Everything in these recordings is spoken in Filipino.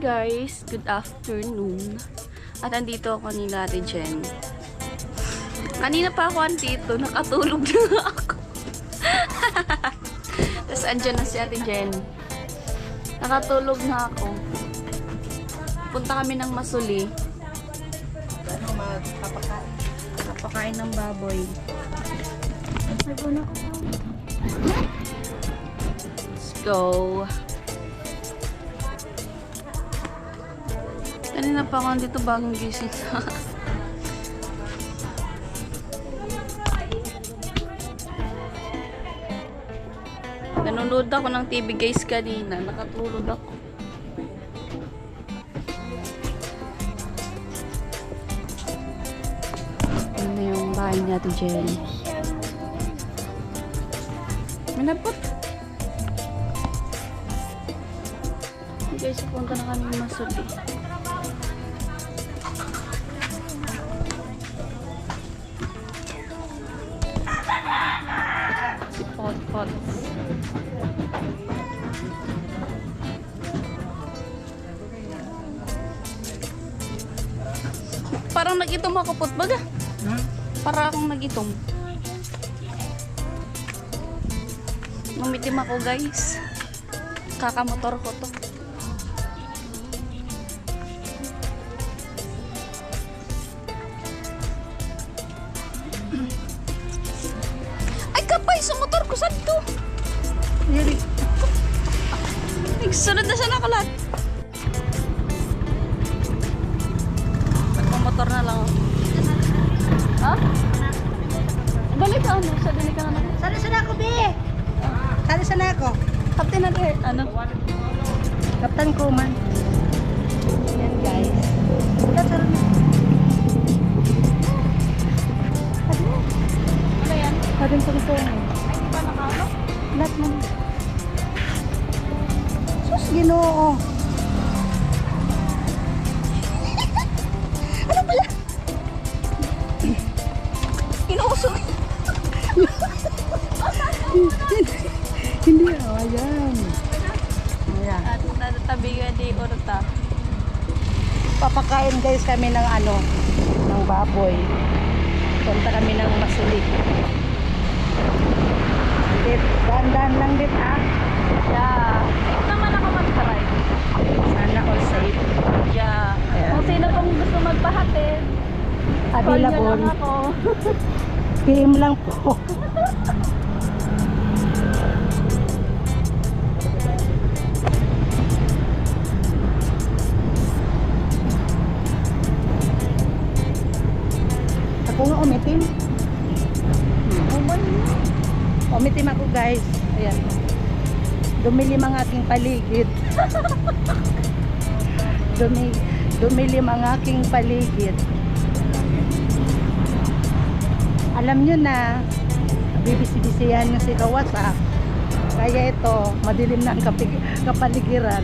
guys, good afternoon. At andito ako ni Ate Jen. Kanina pa ako andito, nakatulog na ako. Tapos andyan na si Ate Jen. Nakatulog na ako. Punta kami ng Masuli. Ano, magpapakain? Kapakain ng baboy. Let's go. Kanina pa ako dito bagong gising. Nanonood ako ng TV guys kanina. Nakatulog ako. Ano yung bahay niya to Jen? Manapot. Guys, punta na kami Masuli. Si Pot. Parang nag-itom ako, Pot. Baga? Para akong nag-itom. Mamitim ako, guys. Kakamotor ko to. Ay, kapay sa motor ko. Saan to? Nagsunod na siya nakalat. Magpamotor na lang. Ha? Dali ka ano? Sa dali ka nga naman. Sana ako, be! Sana ako. Captain natin. Ano? Kaptan ko man. Yan, guys. Sana na. Ano yan? Pagin ko ito. Ay, di ba nakalo? Lahat man. Sus, Ginoo. Ano pala? Inuusok. Hindi, ayan. Ayan. At natatabi ka di orta. Papakain guys kami ng ng baboy. Punta kami ng Masuli. Dit, dahan-dahan lang dit Yeah. Safe naman ako mag-drive. Sana all safe. Yeah. Ayan. Kung sino pong gusto magpahatid, call nyo Available. lang ako. PM lang po. Ako nga umitim. Umitim ako guys. Ayan. Dumilim ang aking paligid. Dumilim ang aking paligid. Alam nyo na, bibisi-bisihan nyo si Kawasa. Kaya ito, madilim na ang kapaligiran.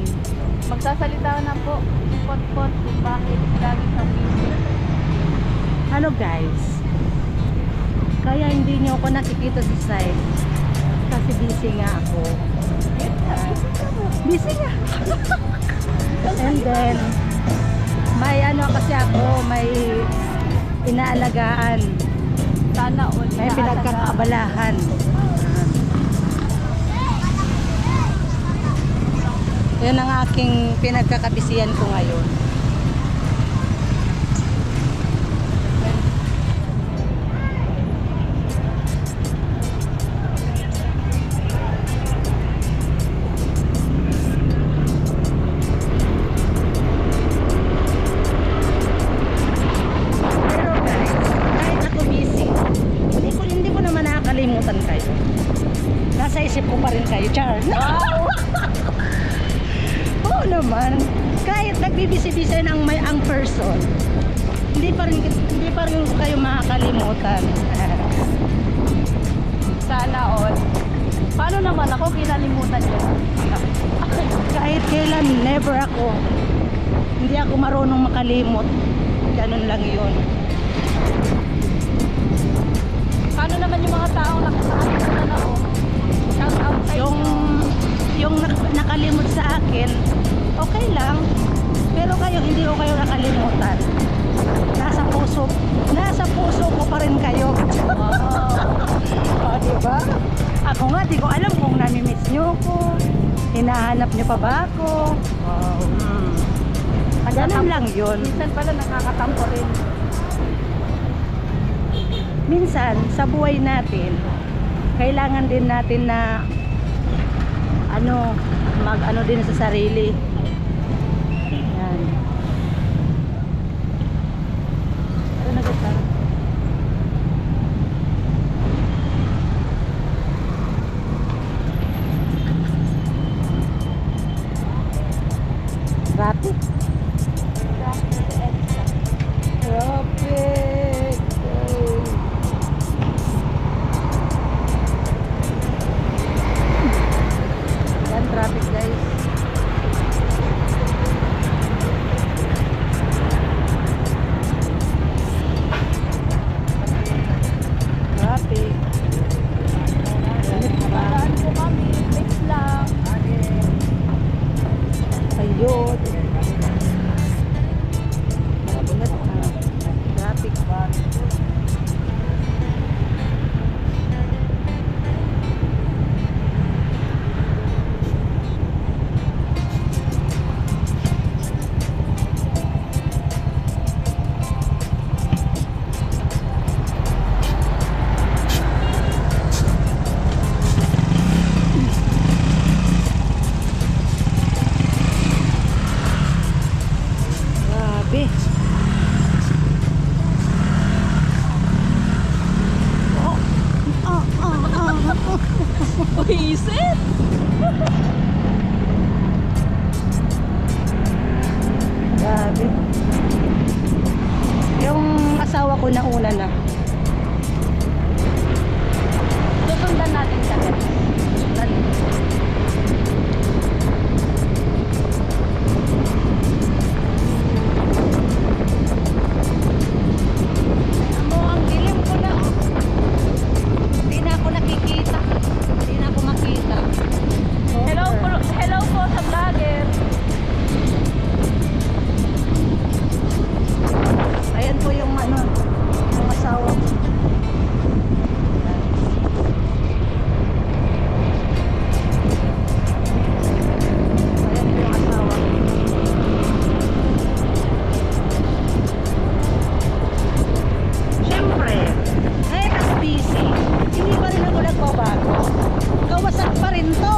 Magsasalita na po. Pot kung bakit lagi kang busy. Ano guys, kaya hindi nyo ako nakikita sa site kasi busy nga ako. Busy nga. And then may kasi ako, may inaalagaan, Sana all. may pinagkakaabalahan. Yun ang aking pinagkakabisihan ko ngayon. Kayo. Nasa isip ko pa rin kayo, Char. Wow! Oo naman. Kahit nagbibisi-bisa ang person, hindi pa rin kayo makakalimutan. Sana all. Paano naman ako kinalimutan niyo? Kahit kailan, never ako. Hindi ako marunong makalimot. Ganun lang yun. Paano naman yung mga taong nakakalimutan na ako? Shout out sa inyo. Yung nakalimot sa akin, okay lang. hindi ko kayo nakalimutan. Nasa puso ko pa rin kayo. O, diba? Ako nga, di ko alam kung nami-miss nyo ko. Hinahanap nyo pa ba ako? Wow. Ganun lang yun. Minsan pala nakakatampo rin. Minsan, sa buhay natin, kailangan din natin na mag-ano din sa sarili. Yan. Ano na gata? Traffic. Traffic. Yan, traffic guys. Traffic. Paraan po kami. Fix lang. Ayun. Mabulat na. Traffic ba? Grabe. Buisit! Grabe. Yung asawa ko na una na. Susundan natin siya. Ang dilim ko na. Hindi na ako nakikita. Hindi na ako makita. Hello po sa vlogger. Ayan po yung yung asawa ko. Ayan po yung asawa ko. Siyempre, kahit busy, hindi pa rin ako nagbabago. Kawasak pa rin to.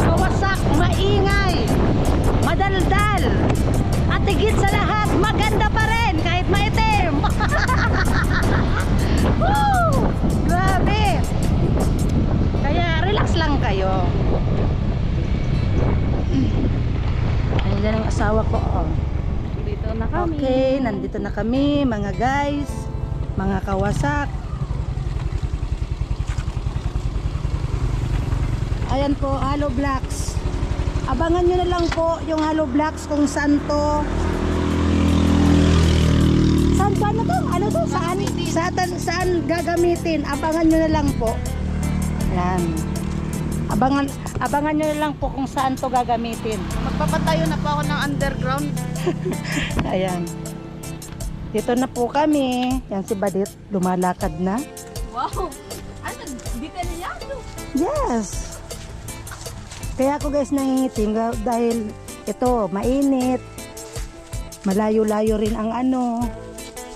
Kawasak, maingay, madaldal, at higit sa lahat, maganda pa rin kahit maitim. Woo! Grabe. Kaya relax lang kayo. Ayan ang asawa ko. Oh. Dito na kami. Okay, nandito na kami mga guys, mga kawasak. Ayan po, Hollow Blocks. Abangan nyo na lang po yung Hollow Blocks kung saan to. Saan ba na to? Ano to? Saan gagamitin? Abangan nyo na lang po. Yan. Abangan nyo na lang po kung saan to gagamitin. Magpapatayo na po ako ng underground. Ayan. Dito na po kami. Yan si Badit, lumalakad na. Wow! Ano? Detalyado! Yes! Kaya ako guys nangingitim dahil ito, mainit. Malayo-layo rin ang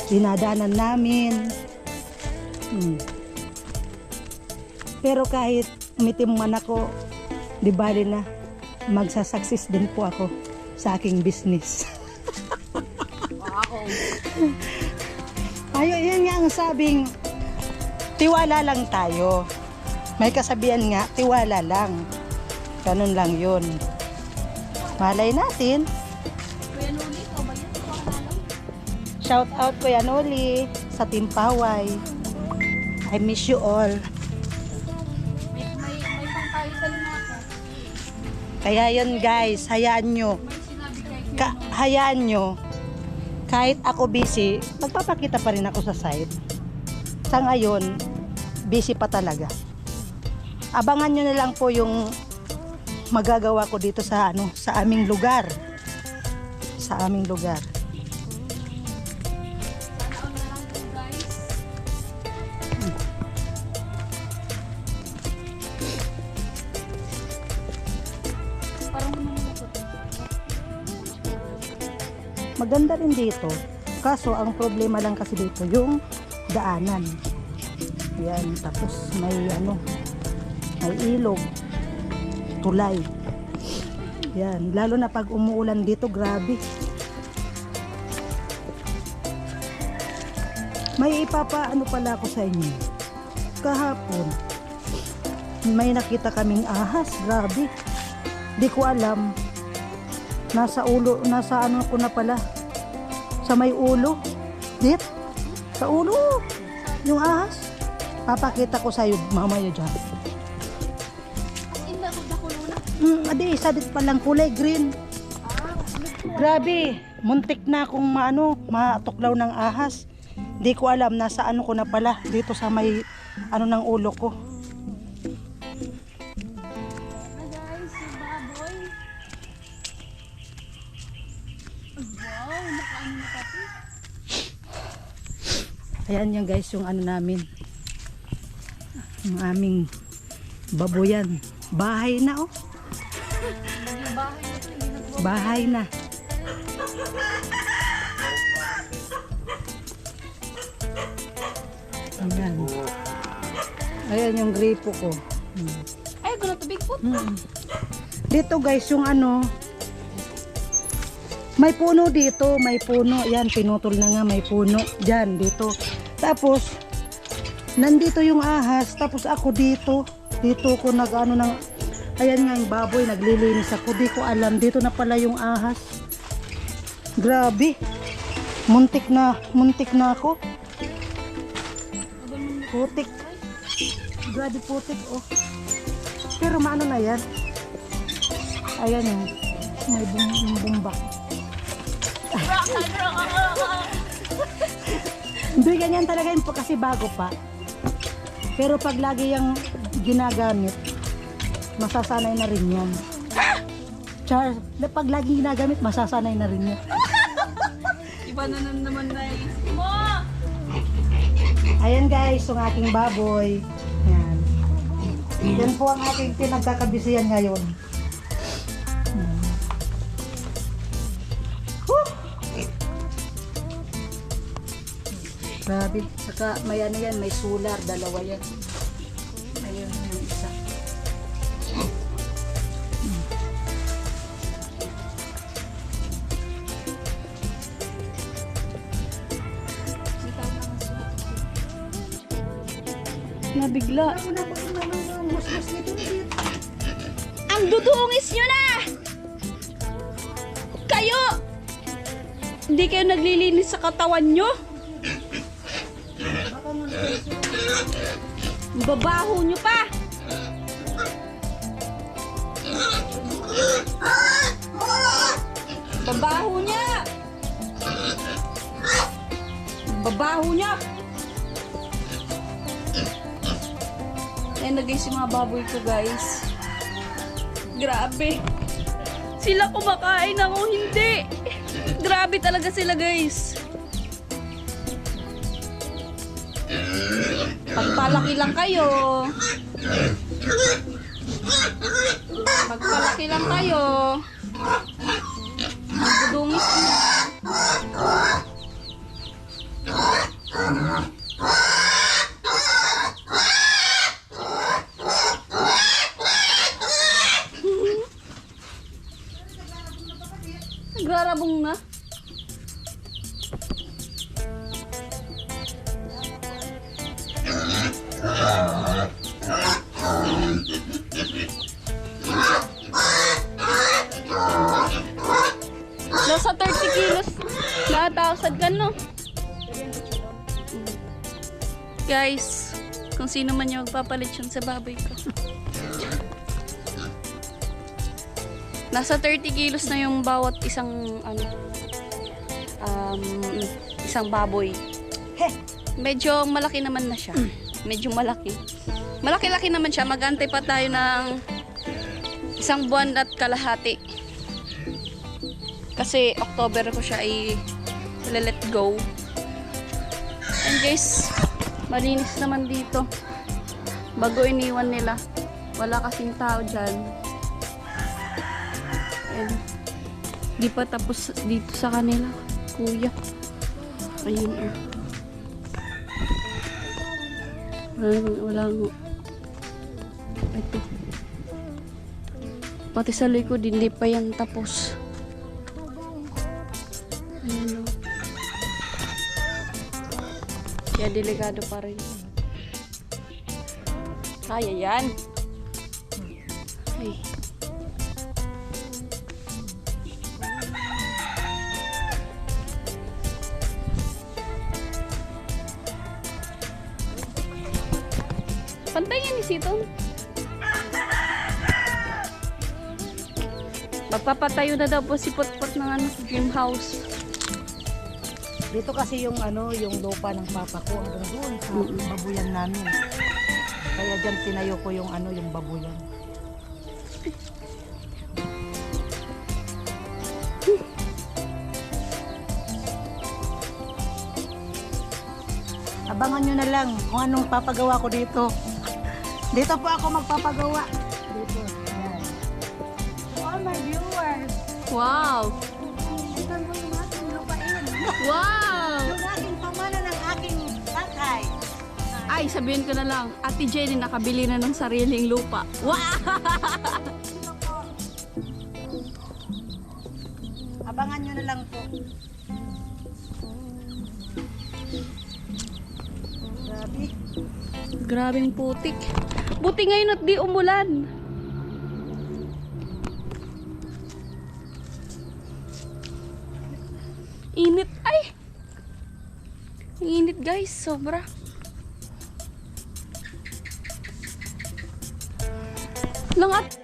dinadanan namin. Pero kahit umitim man ako, di bali na, magsasucess din po ako sa aking business. Wow! Ayun, yun nga ang sabing, tiwala lang tayo. May kasabihan nga, tiwala lang. Ganun lang yun. Malay natin. Kuya Nuli, ikaw ba yan? Ikaw ang alam? Shout out Kuya Noli sa Team Paway. I miss you all. May pang tayo sa lima ako. Kaya yun guys, hayaan nyo. May sinabi kay Hayaan nyo. Kahit ako busy, magpapakita pa rin ako sa site. Sa ngayon, busy pa talaga. Abangan nyo na lang po yung magagawa ko dito sa sa aming lugar. sa aming lugar. Maganda rin dito. Kaso ang problema lang kasi dito yung daanan. Yan, tapos may may ilog, tulay. Yan, lalo na pag umuulan dito, grabe. May ipapaano pala ako sa inyo. Kahapon, may nakita kaming ahas, grabe. Di ko alam. Nasa ulo, nasa ano ko na pala. Sa may ulo. Dit? Sa ulo. Yung ahas. Papakita ko sa'yo mamaya dyan. Adi, isa dit palang kulay green. Grabe. Muntik na akong matuklaw ng ahas. Di ko alam nasa ano ko na pala. Dito sa may ng ulo ko. Ayan yan guys, yung namin. Yung aming baboyan. Bahay na Bahay na. Ayan. Ayan yung gripo ko. Ay, gano'n to Bigfoot. Dito guys, yung may puno dito, may puno. Yan, pinutol na nga, may puno. Diyan, dito. Tapos, nandito yung ahas. Tapos ako dito. Dito ko ayan nga yung baboy, naglilinis ako. Di ko alam, dito na pala yung ahas. Grabe. Muntik na ako. Putik. Grabe putik, oh. Pero maano na yan. Ayan yung may bumba. Hindi ganyan talaga yun kasi bago pa. Pero pag lagi yung ginagamit, masasanay na rin yan. Char, pag lagi ginagamit, masasanay na rin yan. Iba na naman na mo. Ayan guys, yung aking baboy. Yan. Yan po ang aking pinagkakabisihan ngayon. Grabe. Saka may yan, may solar, dalawa yan. Ayun yung isa. Nabigla. Ang dudungis nyo na! Kayo! Hindi kayo naglilinis sa katawan nyo? Babaho nyo pa! Babaho niya! Babaho niya! Ayan na guys yung mga baboy ko guys. Grabe. Sila kumakain, ako hindi. Grabe talaga sila guys. Pagpalaki lang kayo. Pagpalaki lang kayo. Magdudungis na. Nagrarabong na. Nasa 30 kilos. Natasad ka, no? Guys, kung sino man yung magpapalit yun sa baboy ko. Nasa 30 kilos na yung bawat isang isang baboy. Medyo malaki naman na siya. Medyo malaki. Malaki-laki naman siya. Mag-antay pa tayo ng 1 buwan at kalahati. Kasi October ko siya let go. And guys, malinis naman dito. Bago iniwan nila. Wala kasing tao dyan. And di pa tapos dito sa kanila, kuya. Ayun walang ito. Pati sa likod, hindi pa yan tapos. Ayun o. Kaya delikado pa rin. Kaya yan. Ay. Pantay yan ni Sitong. Magpapatayo na daw po si Putput ng dream house. Dito kasi yung yung lupa ng papa ko hanggang doon sa babuyan namin. Kaya diyan tinayo ko yung yung babuyan. Abangan nyo na lang kung anong papagawa ko dito. Dito po ako magpapagawa. Dito. Yan. To all my viewers. Wow! Tingnan mo yung aking lupain. Wow! Yung aking pamana ng aking tatay. Ay, sabihin ko na lang, Ate Jenny nakabili na ng sariling lupa. Wow! Abangan nyo na lang po. Grabe. Grabing putik. Buti ngayon at di umulan. Init. Ay! Ang init guys, sobra. Langat.